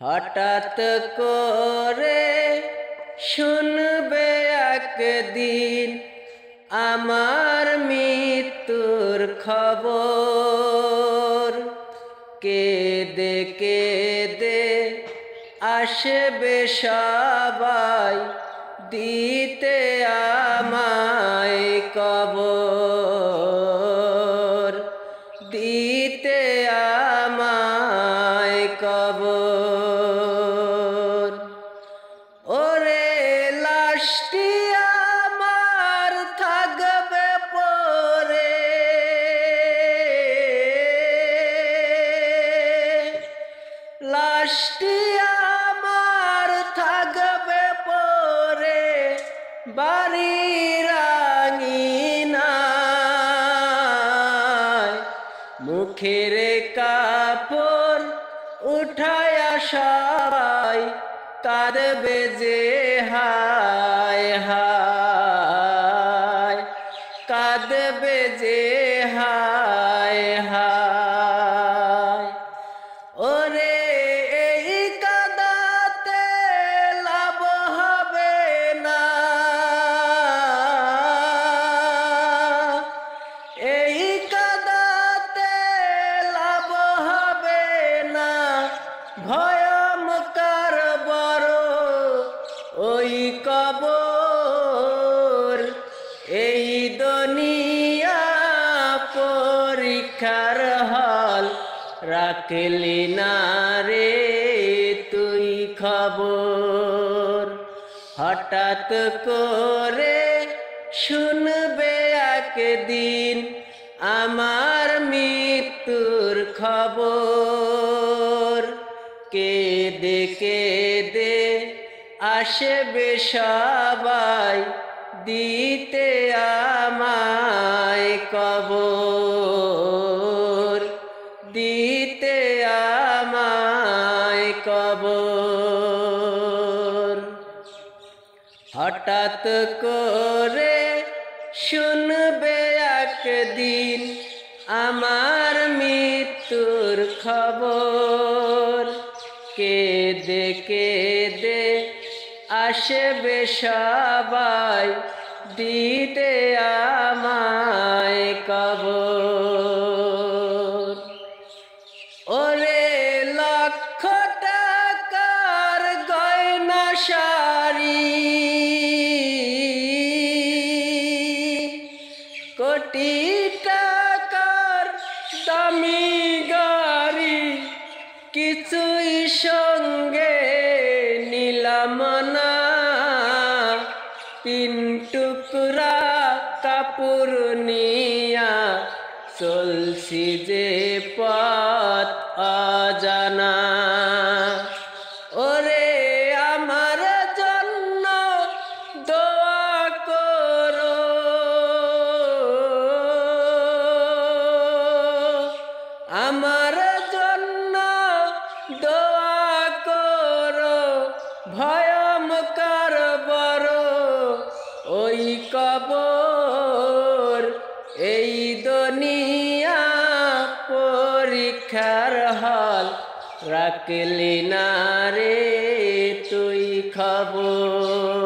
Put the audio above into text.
হঠাৎ করে শুনবে একদিন আমার মৃত্যুর খবর। কেঁদে কেঁদে আসবে সবাই দিতে আমায় কবর, দিতে আমায় কবর। ওরে লাশটি আমার থাকবে পরে, লাশটি আমার থাকবে পরে বাড়ির আঙিনায়। মুখের কাপড় উঠায়া সবাই কাঁদবে যে হায় হায়, কাঁদবে যে হায় হায়। ওরে এই কাঁদাতে লাভ হবে না, এই কাঁদাতে লাভ হবে না। ভয়ঙ্কর বড় ওই কবর, এই দুনিয়া পরীক্ষার হল। রাখলি না রে তুই খবর। হঠাৎ করে শুনবে একদিন আমার মৃত্যুর খবর। কেঁদে কেঁদে আসবে সবাই দিতে আমায় কবর, দিতে আমায় কবর। হঠাৎ করে শুনবে একদিন আমার মৃত্যুর খবর। কেঁদে কেঁদে আসবে সবাই দিতে আমায় কবর। ওরে লক্ষ টাকার গয়না শাড়ি, কোটি টাকার দামি গাড়ি, কিছুই সঙ্গে নিলাম না। তিন টুকরা কাপড় নিয়া চলছি যে পথ অজানা। ওরে আমার জন্য দোয়া করো, আমার জন্য দোয়া করো। ভয়ঙ্কর বড় ওই কবর, এই দুনিয়া পরীক্ষার হল। রাখলি না রে তুই খবর।